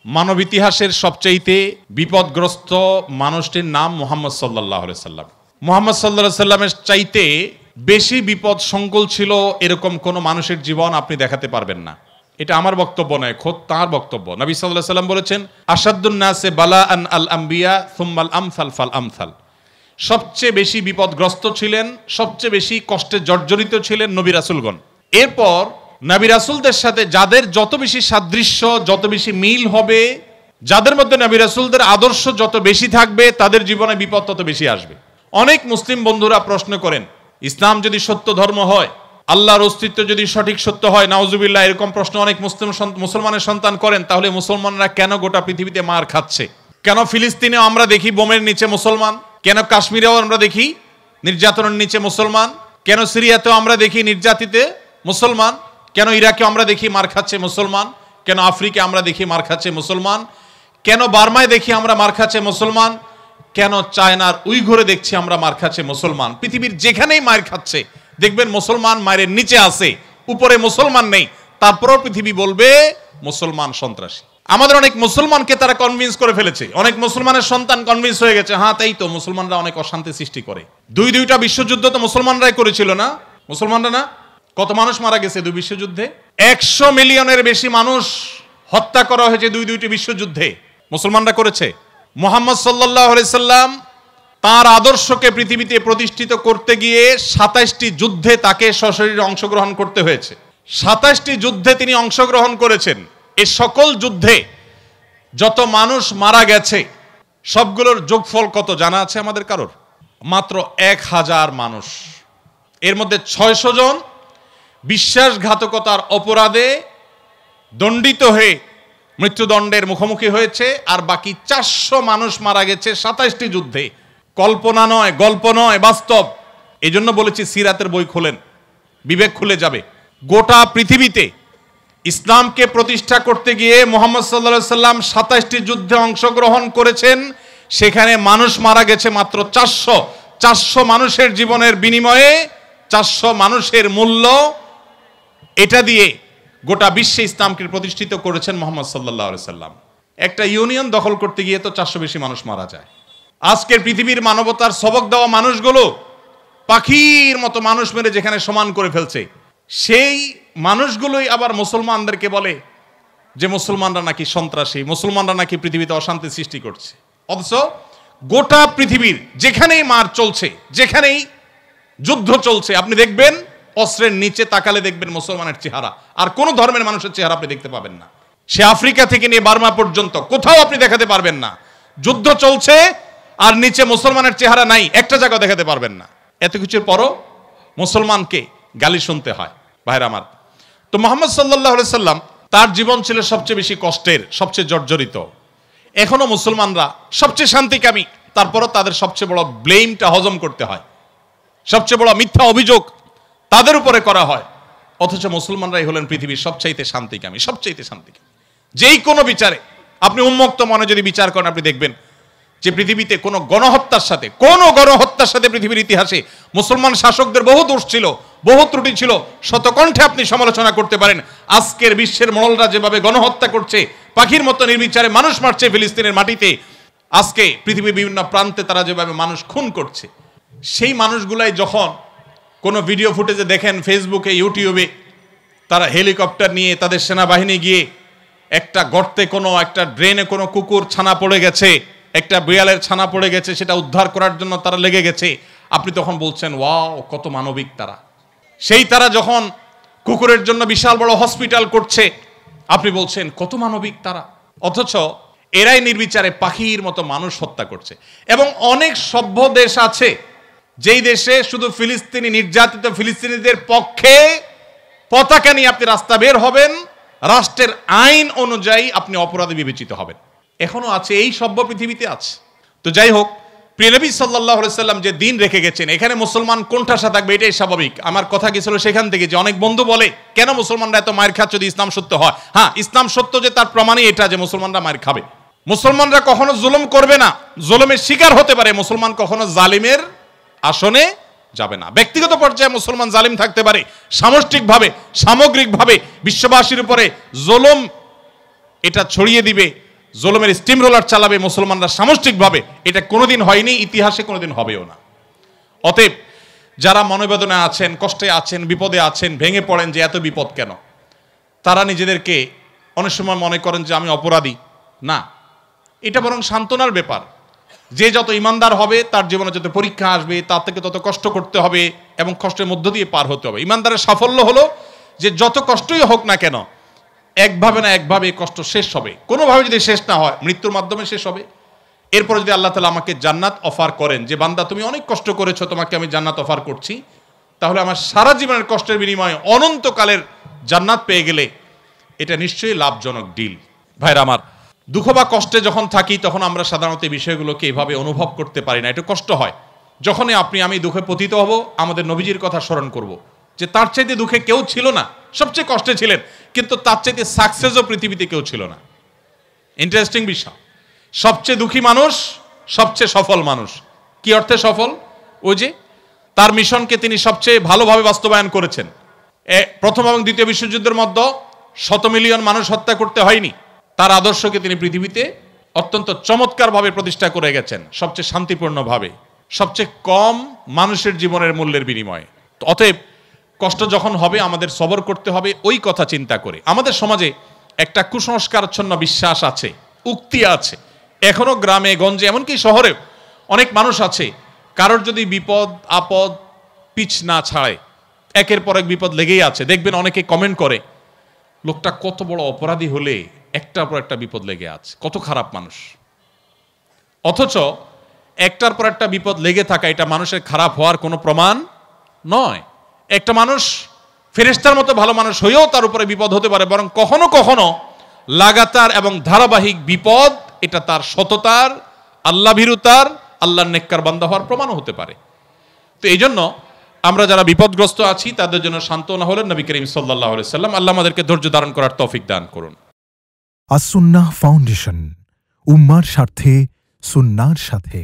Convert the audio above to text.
মানব ইতিহাসের সবচাইতে বিপদগ্রস্ত মানুষটির নাম মুহাম্মদ সাল্লাল্লাহু আলাইহি সাল্লাম। মুহাম্মদ সাল্লাল্লাহু আলাইহি সাল্লামের চাইতে বেশি বিপদ সংকুল ছিল এরকম কোন মানুষের জীবন আপনি দেখাতে পারবেন না। এটা আমার বক্তব্য নয়, খোদ তার বক্তব্য। নবী সাল্লাল্লাহু আলাইহি সাল্লাম বলেছেন, আশাদ্দুন নাসে বালাআন আল আম্বিয়া সুম্মাল আমসাল ফাল আমসাল। সবচেয়ে বেশি বিপদগ্রস্ত ছিলেন, সবচেয়ে বেশি কষ্টে জর্জরিত ছিলেন নবী রাসূলগণ। এরপর নবী রাসূলদের সাথে যাদের যত বেশি সাদৃশ্য, যত বেশি মিল হবে, যাদের মধ্যে নবী রাসূলদের আদর্শ যত বেশি থাকবে, তাদের জীবনে বিপদ তত বেশি আসবে। অনেক মুসলিম বন্ধুরা প্রশ্ন করেন, ইসলাম যদি সত্য ধর্ম হয়, আল্লাহর অস্তিত্ব যদি সঠিক সত্য হয়, নাউজুবিল্লাহ, এরকম প্রশ্ন অনেক মুসলমানের সন্তান করেন, তাহলে মুসলমানরা কেন গোটা পৃথিবীতে মার খাচ্ছে? কেন ফিলিস্তিনে আমরা দেখি বোমের নিচে মুসলমান? কেন কাশ্মীরেও আমরা দেখি নির্যাতনের নিচে মুসলমান? কেন সিরিয়াতেও আমরা দেখি নির্যাতিত মুসলমান? কেন ইরাকে আমরা দেখি মার খাচ্ছে মুসলমান? কেন আফ্রিকা আমরা দেখি মার খাচ্ছে মুসলমান? কেন বার্মায় দেখি আমরা মার খাচ্ছে মুসলমান? কেন চায়নার উইঘুরে দেখছি আমরা মার খাচ্ছে মুসলমান? পৃথিবীর যেখানেই মার খাচ্ছে দেখবেন মুসলমান মায়ের নিচে আছে, উপরে মুসলমান নেই। তারপরও পৃথিবী বলবে মুসলমান সন্ত্রাসী। আমাদের অনেক মুসলমানকে তারা কনভিন্স করে ফেলেছে, অনেক মুসলমানের সন্তান কনভিন্স হয়ে গেছে, হ্যাঁ তাই তো, মুসলমানরা অনেক অশান্তি সৃষ্টি করে। দুইটা বিশ্বযুদ্ধ তো মুসলমানরাই করেছিল না? মুসলমানরা না? কত মানুষ মারা গেছে দুই বিশ্বযুদ্ধে? 100 মিলিয়নের বেশি মানুষ হত্যা করা হয়েছে দুইটি বিশ্বযুদ্ধে, মুসলমানরা করেছে। মুহাম্মদ সাল্লাল্লাহু আলাইহি সাল্লাম তার আদর্শকে পৃথিবীতে প্রতিষ্ঠিত করতে গিয়ে 27টি যুদ্ধে তাকে সশরীরে অংশগ্রহণ করতে হয়েছে। 27টি যুদ্ধে তিনি অংশগ্রহণ করেছেন। এই সকল যুদ্ধে যত মানুষ মারা গেছে সবগুলোর যোগফল কত জানা আছে আমাদের কারোর? মাত্র 1000 মানুষ। এর মধ্যে 600 জন বিশ্বাসঘাতকতার অপরাধে দণ্ডিত হয়ে মৃত্যুদণ্ডের মুখোমুখি হয়েছে, আর বাকি 400 মানুষ মারা গেছে 27টি যুদ্ধে। কল্পনা নয়, গল্প নয়, বাস্তব। এই জন্য বলেছি সিরাতের বই খোলেন, বিবেক খুলে যাবে। গোটা পৃথিবীতে ইসলামকে প্রতিষ্ঠা করতে গিয়ে মুহাম্মদ সাল্লাল্লাহু আলাইহি সাল্লাম 27টি যুদ্ধে অংশগ্রহণ করেছেন, সেখানে মানুষ মারা গেছে মাত্র 400। 400 মানুষের জীবনের বিনিময়ে 400 মানুষের মূল্য, এটা দিয়ে গোটা বিশ্বে ইসলামকে প্রতিষ্ঠিত করেছেন মুহাম্মদ সাল্লাল্লাহু আলাইহি সাল্লাম। একটা ইউনিয়ন দখল করতে গিয়ে তো 400 বেশি মানুষ মারা যায়। আজকের পৃথিবীর মানবতার সবক দেওয়া মানুষগুলো পাখির মতো মানুষ মেরে যেখানে সমান করে ফেলছে, সেই মানুষগুলোই আবার মুসলমানদেরকে বলে যে মুসলমানরা নাকি সন্ত্রাসী, মুসলমানরা নাকি পৃথিবীতে অশান্তি সৃষ্টি করছে। অথচ গোটা পৃথিবীর যেখানেই মার চলছে, যেখানেই যুদ্ধ চলছে, আপনি দেখবেন অস্ত্রের নিচে তাকালে দেখবেন মুসলমানের চেহারা, আর কোন ধর্মের মানুষের চেহারা আপনি দেখতে পাবেন না। সে আফ্রিকা থেকে নিয়ে বার্মা পর্যন্ত কোথাও আপনি দেখাতে পারবেন না। যুদ্ধ চলছে আর নিচে মুসলমানের চেহারা নাই, একটা জায়গা দেখাতে পারবেন না। এত কিছুর পরও মুসলমানকে গালি শুনতে হয়। ভাইরা আমার, তো মুহাম্মদ সাল্লাল্লাহু আলাইহি সাল্লাম তার জীবন ছিল সবচেয়ে বেশি কষ্টের, সবচেয়ে জর্জরিত। এখনো মুসলমানরা সবচেয়ে শান্তিকামী, তারপরও তাদের সবচেয়ে বড় ব্লেমটা হজম করতে হয়, সবচেয়ে বড় মিথ্যা অভিযোগ তাদের উপরে করা হয়। অথচ মুসলমানরাই হলেন পৃথিবীর সবচাইতে শান্তিকামী, সবচাইতে শান্তিকামী। যেই কোনো বিচারে আপনি উন্মুক্ত মনে যদি বিচার করেন, আপনি দেখবেন যে পৃথিবীতে কোনো গণহত্যার সাথে পৃথিবীর ইতিহাসে মুসলমান শাসকদের বহু দোষ ছিল, বহু ত্রুটি ছিল, শতকণ্ঠে আপনি সমালোচনা করতে পারেন। আজকের বিশ্বের মোড়লরা যেভাবে গণহত্যা করছে, পাখির মতো নির্বিচারে মানুষ মারছে ফিলিস্তিনের মাটিতে, আজকে পৃথিবীর বিভিন্ন প্রান্তে তারা যেভাবে মানুষ খুন করছে, সেই মানুষগুলাই যখন কোনো ভিডিও ফুটেজে দেখেন ফেসবুকে, ইউটিউবে, তারা হেলিকপ্টার নিয়ে তাদের সেনাবাহিনী গিয়ে একটা গর্তে, কোনো একটা ড্রেনে কোনো কুকুর ছানা পড়ে গেছে, একটা বিড়ালের ছানা পড়ে গেছে, সেটা উদ্ধার করার জন্য তারা লেগে গেছে, আপনি তখন বলছেন ওয়াও কত মানবিক তারা। সেই তারা যখন কুকুরের জন্য বিশাল বড় হসপিটাল করছে, আপনি বলছেন কত মানবিক তারা। অথচ এরাই নির্বিচারে পাখির মতো মানুষ হত্যা করছে। এবং অনেক সভ্য দেশ আছে যেই দেশে শুধু ফিলিস্তিনি নির্যাতিত ফিলিস্তিনিদের পক্ষে পতাকা নিয়ে আপনি রাস্তা বের হবেন, রাষ্ট্রের আইন অনুযায়ী আপনি অপরাধী বিবেচিত হবেন। এখনো আছে, এই সভ্য পৃথিবীতে আছে। তো যাই হোক, প্রিয় নবী সাল্লাল্লাহু আলাইহি সাল্লাম যে দিন রেখে গেছেন, এখানে মুসলমান কোণঠাসা থাকবে, এটাই স্বাভাবিক। আমার কথা গেছিল সেখান থেকে যে অনেক বন্ধু বলে কেন মুসলমানরা এত মায়ের খাচ্ছে যদি ইসলাম সত্য হয়। হ্যাঁ, ইসলাম সত্য যে তার প্রমাণই এটা যে মুসলমানরা মায়ের খাবে। মুসলমানরা কখনো জুলুম করবে না, জুলুমের শিকার হতে পারে, মুসলমান কখনো জালিমের আসনে যাবে না। ব্যক্তিগত পর্যায়ে মুসলমান জালিম থাকতে পারে, সামগ্রিকভাবে বিশ্ববাসীর উপরে জুলুম এটা ছড়িয়ে দিবে জুলুমের স্টিম রোলার চালাবে মুসলমানরা সামষ্টিকভাবে, এটা কোনোদিন হয়নি, ইতিহাসে কোনোদিন হবেও না। অতএব যারা মনোবেদনা আছেন, কষ্টে আছেন, বিপদে আছেন, ভেঙে পড়েন যে এত বিপদ কেন, তারা নিজেদেরকে অনেক সময় মনে করেন যে আমি অপরাধী। না, এটা বরং সান্ত্বনার ব্যাপার। যে যত ইমানদার হবে তার জীবনে যত পরীক্ষা আসবে তার থেকে তত কষ্ট করতে হবে এবং কষ্টের মধ্য দিয়ে পার হতে হবে। ইমানদারের সাফল্য হলো যে যত কষ্টই হোক না কেন, একভাবে না একভাবে কষ্ট শেষ হবে। কোনোভাবে যদি শেষ না হয়, মৃত্যুর মাধ্যমে শেষ হবে। এরপর যদি আল্লাহ তাআলা আমাকে জান্নাত অফার করেন যে বান্দা তুমি অনেক কষ্ট করেছো, তোমাকে আমি জান্নাত অফার করছি, তাহলে আমার সারা জীবনের কষ্টের বিনিময়ে অনন্তকালের জান্নাত পেয়ে গেলে এটা নিশ্চয়ই লাভজনক ডিল। ভাইরা আমার, দুঃখ বা কষ্টে যখন থাকি তখন আমরা সাধারণত এই বিষয়গুলোকে এভাবে অনুভব করতে পারি না, একটু কষ্ট হয়। যখনই আমি দুঃখে পতিত হব, আমাদের নবীজির কথা স্মরণ করব যে তার চাইতে দুঃখে কেউ ছিল না, সবচেয়ে কষ্টে ছিলেন, কিন্তু তার চাইতে সাকসেসও পৃথিবীতে কেউ ছিল না। ইন্টারেস্টিং বিষয়, সবচেয়ে দুঃখী মানুষ সবচেয়ে সফল মানুষ। কি অর্থে সফল? ওই যে তার মিশনকে তিনি সবচেয়ে ভালোভাবে বাস্তবায়ন করেছেন। প্রথম এবং দ্বিতীয় বিশ্বযুদ্ধের মধ্যে 100 মিলিয়ন মানুষ হত্যা করতে হয়নি। তার আদর্শকে তিনি পৃথিবীতে অত্যন্ত চমৎকারভাবে প্রতিষ্ঠা করে গেছেন, সবচেয়ে শান্তিপূর্ণভাবে, সবচেয়ে কম মানুষের জীবনের মূল্যের বিনিময়ে। অতএব কষ্ট যখন হবে আমাদের সবর করতে হবে ওই কথা চিন্তা করে। আমাদের সমাজে একটা কুসংস্কারাচ্ছন্ন বিশ্বাস আছে, উক্তি আছে, এখনো গ্রামে গঞ্জে এমনকি শহরেও অনেক মানুষ আছে, কারোর যদি বিপদ আপদ পিছ না ছাড়ে, একের পর এক বিপদ লেগেই আছে। দেখবেন অনেকে কমেন্ট করে, লোকটা কত বড় অপরাধী হলে একটার পর একটা বিপদ লেগে আছে, কত খারাপ মানুষ। অথচ একটার পর একটা বিপদ লেগে থাকা এটা মানুষের খারাপ হওয়ার কোনো প্রমাণ নয়। একটা মানুষ ফেরেশতার মতো ভালো মানুষ হয়েও তার উপরে বিপদ হতে পারে, বরং কখনো কখনো লাগাতার এবং ধারাবাহিক বিপদ এটা তার সততার, আল্লাহ ভীরুতার, আল্লাহর নেককার বান্দা হওয়ার প্রমাণও হতে পারে। তো এই জন্য আমরা যারা বিপদগ্রস্ত আছি তাদের জন্য সান্ত্বনা হলেন নবী করিম সাল্লাল্লাহু আলাইহি সাল্লাম। আল্লাহ আমাদেরকে ধৈর্য ধারণ করার তৌফিক দান করুন। আস-সুন্নাহ ফাউন্ডেশন, উম্মার স্বার্থে সুন্নাহর সাথে।